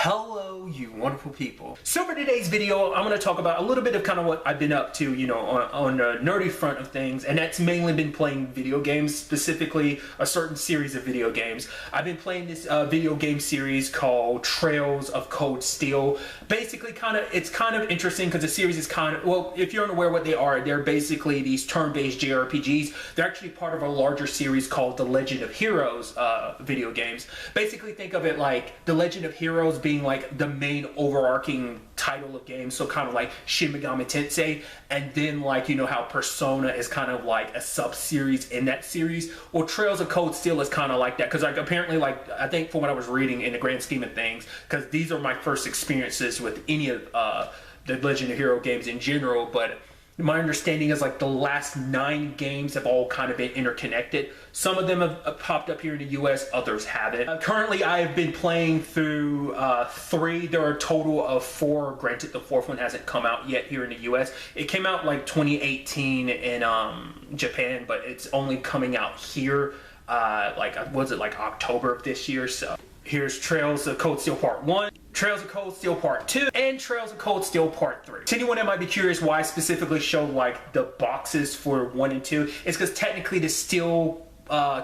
Hello, you wonderful people. So for today's video, I'm going to talk about a little bit of kind of what I've been up to, you know, on the nerdy front of things, and that's mainly been playing video games, specifically a certain series of video games. I've been playing this video game series called Trails of Cold Steel. Basically, it's kind of interesting because the series is kind of, well, if you're unaware what they are, they're basically these turn-based JRPGs. They're actually part of a larger series called The Legend of Heroes video games. Basically, think of it like The Legend of Heroes being like the main overarching title of games, so kind of like Shin Megami Tensei, and then like, you know how Persona is kind of like a sub-series in that series. Well, Trails of Cold Steel is kind of like that, because like apparently, like I think from what I was reading in the grand scheme of things, because these are my first experiences with any of the Legend of Hero games in general, but my understanding is like the last 9 games have all kind of been interconnected. Some of them have popped up here in the US, others haven't. Currently, I have been playing through 3. There are a total of 4. Granted, the 4th one hasn't come out yet here in the US. It came out like 2018 in Japan, but it's only coming out here like, was it like October of this year? So here's Trails of Cold Steel Part 1. Trails of Cold Steel Part 2, and Trails of Cold Steel Part 3. To anyone that might be curious why I specifically showed like the boxes for 1 and 2, it's because technically the steel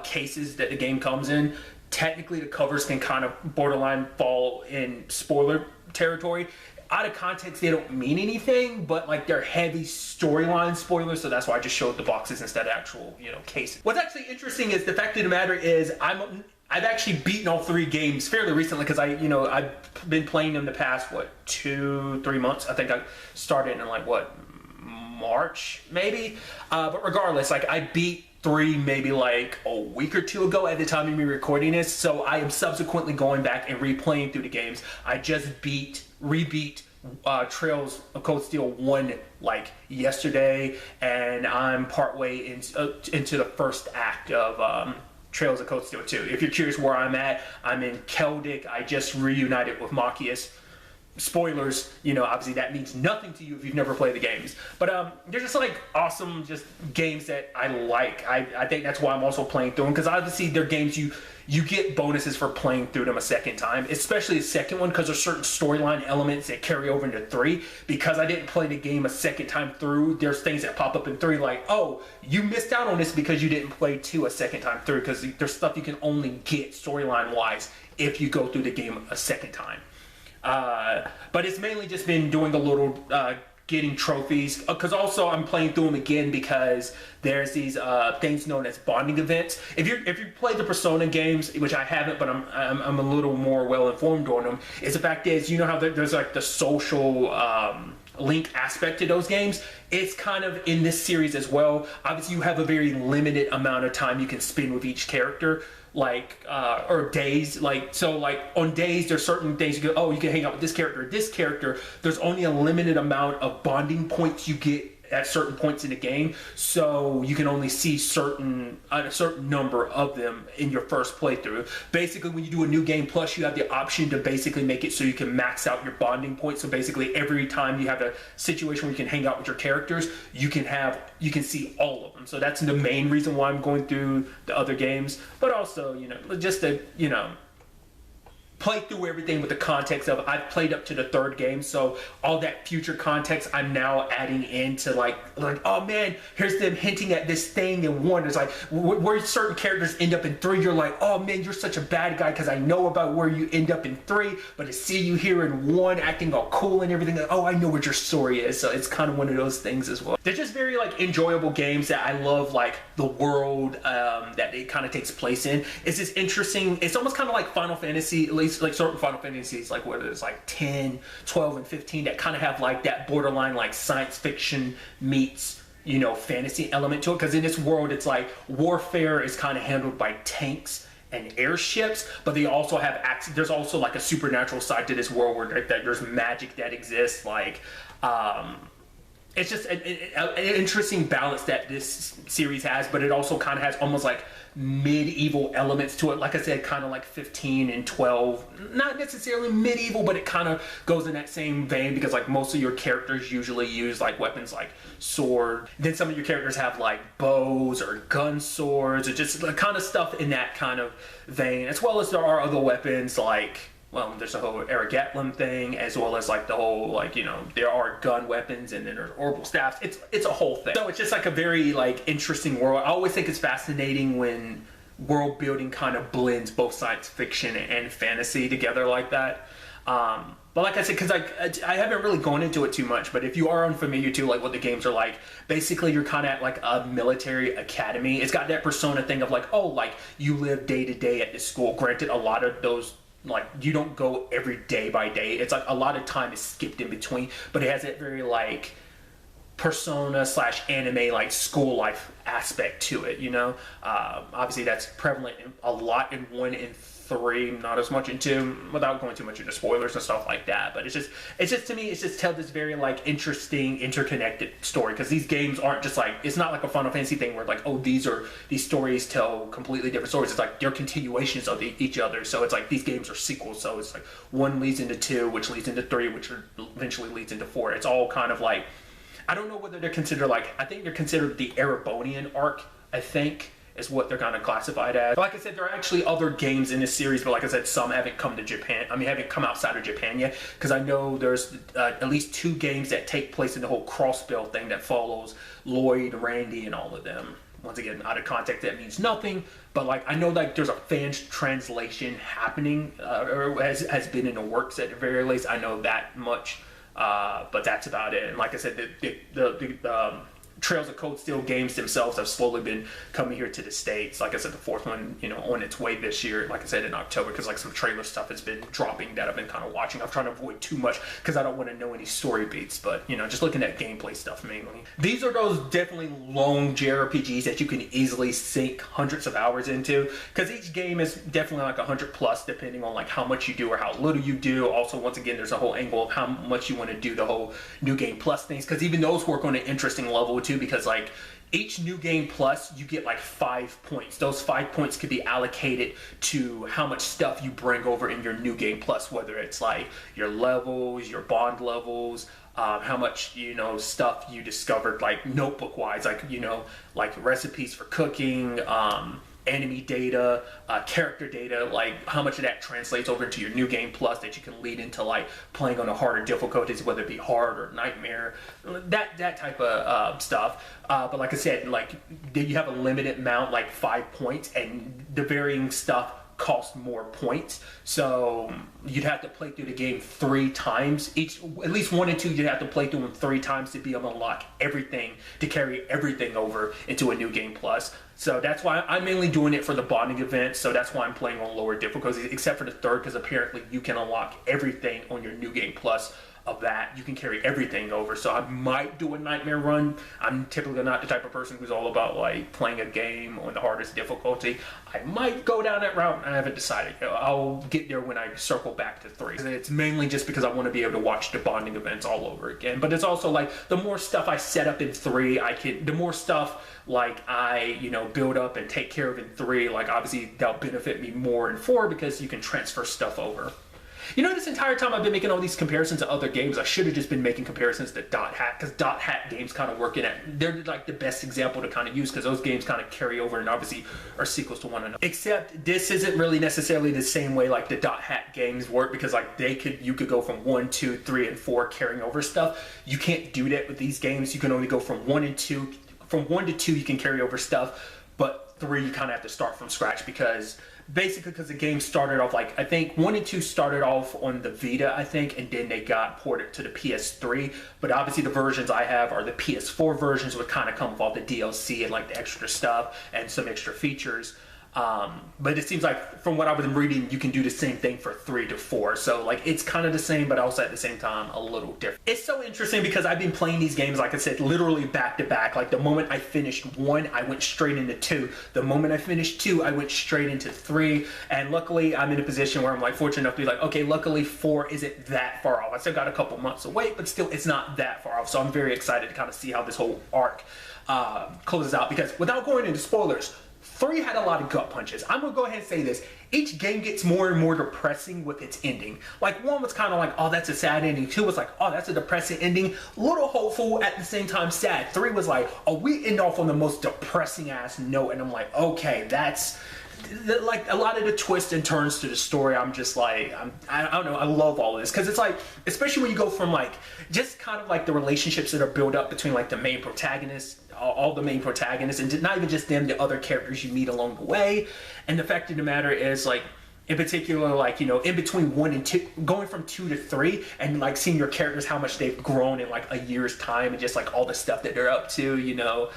cases that the game comes in, technically the covers can kind of borderline fall in spoiler territory. Out of context, they don't mean anything, but like they're heavy storyline spoilers, so that's why I just showed the boxes instead of actual, you know, cases. What's actually interesting is the fact of the matter is I've actually beaten all 3 games fairly recently, because I've been playing them the past, what, 2-3 months. I think I started in like, what, March maybe? But regardless, like I beat 3 maybe like a week or 2 ago at the time of me recording this, so I am subsequently going back and replaying through the games. I just rebeat Trails of Cold Steel 1 like yesterday, and I'm partway into the first act of Trails of Cold Steel 2. If you're curious where I'm at, I'm in Celtic. I just reunited with Machias. Spoilers, you know, obviously that means nothing to you if you've never played the games. But they're just like awesome just games that I like. I think that's why I'm also playing through them, because obviously they're games you get bonuses for playing through them a second time, especially the second one, because there's certain storyline elements that carry over into 3. Because I didn't play the game a second time through, there's things that pop up in 3 like, oh, you missed out on this because you didn't play 2 a second time through, because there's stuff you can only get storyline wise if you go through the game a second time. But it's mainly just been doing a little getting trophies, because also I'm playing through them again because there's these things known as bonding events. If you play the Persona games, which I haven't, but I'm a little more well informed on them, is the fact is, you know how there's like the social link aspect to those games. It's kind of in this series as well. Obviously, you have a very limited amount of time you can spend with each character, like or days, like, so like on days there's certain days you go, oh, you can hang out with this character or this character. There's only a limited amount of bonding points you get at certain points in the game, so you can only see a certain number of them in your first playthrough. Basically, when you do a new game plus, you have the option to basically make it so you can max out your bonding points. So basically, every time you have a situation where you can hang out with your characters, you can see all of them. So that's the main reason why I'm going through the other games, but also, you know, just to, you know, play through everything with the context of I've played up to the 3rd game, so all that future context I'm now adding into like oh man, here's them hinting at this thing in 1. It's like where certain characters end up in 3, you're like, oh man, you're such a bad guy because I know about where you end up in 3, but to see you here in 1 acting all cool and everything, like, oh, I know what your story is. So it's kind of one of those things as well. They're just very like enjoyable games that I love, like the world that it kind of takes place in. It's just interesting. It's almost kind of like Final Fantasy, at least like certain Final Fantasies, like whether it's like 10, 12, and 15, that kind of have like that borderline like science fiction meets, you know, fantasy element to it. Because in this world, it's like warfare is kind of handled by tanks and airships, but they also have there's also like a supernatural side to this world where there's magic that exists. Like it's just an interesting balance that this series has, but it also kind of has almost like medieval elements to it. Like I said, kind of like 15 and 12, not necessarily medieval, but it kind of goes in that same vein, because like most of your characters usually use like weapons like sword. Then some of your characters have like bows or gun swords, or just the kind of stuff in that kind of vein, as well as there are other weapons like well, there's a whole Eric Gatlin thing, as well as like the whole, like, you know, there are gun weapons and then there's orbital staffs. It's a whole thing. So it's just like a very like interesting world. I always think it's fascinating when world building kind of blends both science fiction and fantasy together like that. But like I said, because I haven't really gone into it too much, but if you are unfamiliar to like what the games are like, basically you're kind of at like a military academy. It's got that Persona thing of like, oh, like you live day to day at this school. Granted, a lot of those, like, you don't go every day by day. It's like a lot of time is skipped in between, but it has that very like Persona / anime like school life aspect to it, you know. Obviously that's prevalent a lot in 1 and 3, not as much in 2, without going too much into spoilers and stuff like that. But it's just to me, it's just tell this very like interesting interconnected story, because these games aren't just like, it's not like a Final Fantasy thing where like, oh, these stories tell completely different stories. It's like they're continuations of each other. So it's like these games are sequels, so it's like 1 leads into 2, which leads into 3, which eventually leads into 4. It's all kind of like, I don't know whether they're considered like, I think they're considered the Erebonian arc, I think, is what they're kind of classified as. But like I said, there are actually other games in this series, but like I said, some haven't come to Japan. I mean, haven't come outside of Japan yet, because I know there's at least 2 games that take place in the whole cross-spell thing that follows Lloyd, Randy, and all of them. Once again, out of context, that means nothing, but like I know like there's a fan translation happening, or has been in the works at the very least. I know that much, but that's about it. And like I said, the Trails of Cold Steel games themselves have slowly been coming here to the States. Like I said, the 4th one, you know, on its way this year, like I said, in October, because like some trailer stuff has been dropping that I've been kind of watching. I'm trying to avoid too much because I don't want to know any story beats, but, you know, just looking at gameplay stuff mainly. These are those definitely long JRPGs that you can easily sink hundreds of hours into, because each game is definitely like 100 plus, depending on like how much you do or how little you do. Also, once again, there's a whole angle of how much you want to do the whole New Game Plus things, because even those work on an interesting level too, because like each New Game Plus you get like 5 points. Those 5 points could be allocated to how much stuff you bring over in your New Game Plus, whether it's like your levels, your bond levels, how much, you know, stuff you discovered like notebook wise, like, you know, like recipes for cooking, enemy data, character data, like how much of that translates over into your New Game Plus that you can lead into like playing on a harder difficulties, whether it be hard or nightmare, that type of stuff. But like I said, like you have a limited amount, like 5 points, and the varying stuff cost more points, so you'd have to play through the game 3 times each. At least 1 and 2 you'd have to play through them 3 times to be able to unlock everything, to carry everything over into a New Game Plus. So that's why I'm mainly doing it for the bonding event, so that's why I'm playing on lower difficulties, except for the 3rd, because apparently you can unlock everything on your New Game Plus of that. You can carry everything over, so I might do a nightmare run. I'm typically not the type of person who's all about like playing a game on the hardest difficulty. I might go down that route. I haven't decided. I'll get there when I circle back to 3. And it's mainly just because I want to be able to watch the bonding events all over again. But it's also like the more stuff I set up in 3, the more stuff like I, you know, build up and take care of in 3, like obviously that'll benefit me more in 4, because you can transfer stuff over. You know, this entire time I've been making all these comparisons to other games, I should have just been making comparisons to Dot Hack, because Dot Hack games kind of work in it. They're like the best example to kind of use, because those games kind of carry over and obviously are sequels to one another. Except this isn't really necessarily the same way like the Dot Hack games work, because like you could go from 1, 2, 3, and 4 carrying over stuff. You can't do that with these games. You can only go from 1 and 2. From 1 to 2 you can carry over stuff, but 3 you kind of have to start from scratch, because the game started off like, I think 1 and 2 started off on the Vita, I think, and then they got ported to the PS3. But obviously the versions I have are the PS4 versions, which kind of come with all the DLC and like the extra stuff and some extra features. But it seems like from what I've been reading, you can do the same thing for 3 to 4. So like it's kind of the same, but also at the same time a little different. It's so interesting because I've been playing these games, like I said, literally back to back. Like the moment I finished 1, I went straight into 2. The moment I finished 2, I went straight into 3. And luckily I'm in a position where I'm like fortunate enough to be like, okay, luckily 4 isn't that far off. I still got a couple months away, but still it's not that far off. So I'm very excited to kind of see how this whole arc closes out, because without going into spoilers, 3 had a lot of gut punches. I'm gonna go ahead and say this. Each game gets more and more depressing with its ending. Like 1 was kind of like, oh, that's a sad ending. 2 was like, oh, that's a depressing ending. Little hopeful, at the same time sad. 3 was like, oh, we end off on the most depressing ass note. And I'm like, okay, that's like a lot of the twists and turns to the story, I'm just like, I don't know, I love all this, because it's like, especially when you go from like just kind of like the relationships that are built up between like the main protagonists, all the main protagonists, and not even just them, the other characters you meet along the way. And the fact of the matter is, like, in particular, like, you know, in between 1 and 2, going from 2 to 3, and like seeing your characters, how much they've grown in like a year's time, and just like all the stuff that they're up to, you know,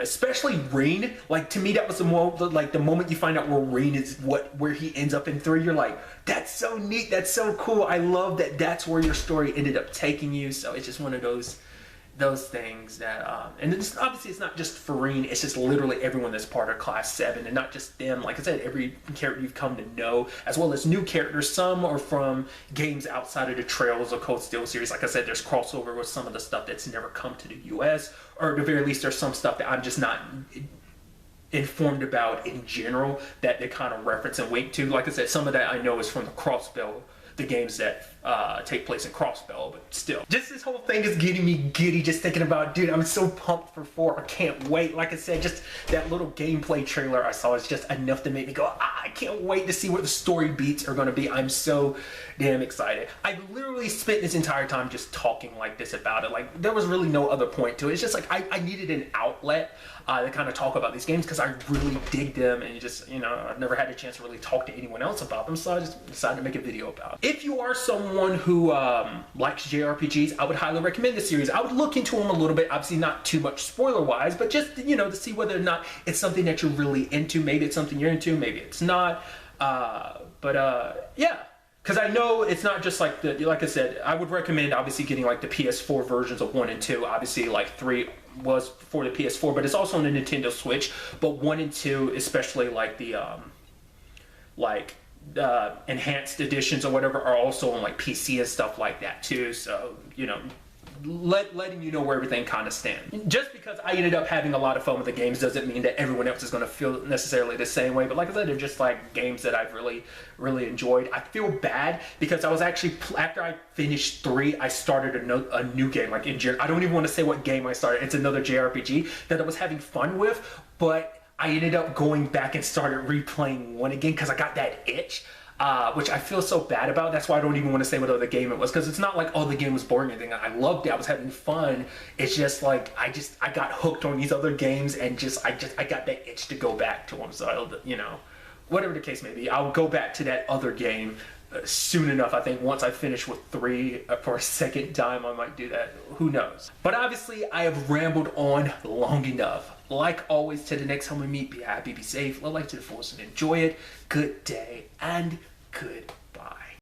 especially Reen. Like, to me, that was the moment you find out where Reen is, where he ends up in 3. You're like, that's so neat, that's so cool. I love that that's where your story ended up taking you. So it's just one of those things that, and it's, obviously it's not just Farine, it's just literally everyone that's part of Class 7, and not just them. Like I said, every character you've come to know, as well as new characters. Some are from games outside of the Trails of Cold Steel series. Like I said, there's crossover with some of the stuff that's never come to the US, or at the very least there's some stuff that I'm just not informed about in general that they kind of reference and wink to. Like I said, some of that I know is from the Crossbell, the games that take place in Crossbell, but still. Just this whole thing is getting me giddy just thinking about, dude, I'm so pumped for 4. I can't wait. Like I said, just that little gameplay trailer I saw is just enough to make me go, I can't wait to see what the story beats are going to be. I'm so damn excited. I literally spent this entire time just talking like this about it. Like, there was really no other point to it. It's just like I needed an outlet to kind of talk about these games, because I really dig them, and just, you know, I've never had a chance to really talk to anyone else about them, so I just decided to make a video about it. If you are someone who likes JRPGs, I would highly recommend this series. I would look into them a little bit, obviously not too much spoiler-wise, but just, you know, to see whether or not it's something that you're really into. Maybe it's something you're into, maybe it's not. Yeah. Because I know it's not just like like I said, I would recommend obviously getting like the PS4 versions of 1 and 2. Obviously, like 3 was for the PS4, but it's also on the Nintendo Switch. But 1 and 2, especially like the enhanced editions or whatever, are also on like PC and stuff like that too. So, you know, letting you know where everything kind of stands. Just because I ended up having a lot of fun with the games doesn't mean that everyone else is going to feel necessarily the same way. But like I said, they're just like games that I've really enjoyed. I feel bad because I was actually, after I finished 3, I started a new game. Like, in I don't even want to say what game I started. It's another JRPG that I was having fun with, but I ended up going back and started replaying 1 again because I got that itch. Which I feel so bad about. That's why I don't even want to say what other game it was, because it's not like, oh, the game was boring or anything. I loved it. I was having fun. It's just like I got hooked on these other games, and I got that itch to go back to them. So you know, whatever the case may be, I'll go back to that other game soon enough. I think once I finish with 3 for a second time, I might do that. Who knows? But obviously, I have rambled on long enough. Like always, till the next time we meet, be happy, be safe, live life to the fullest, and enjoy it. Good day and good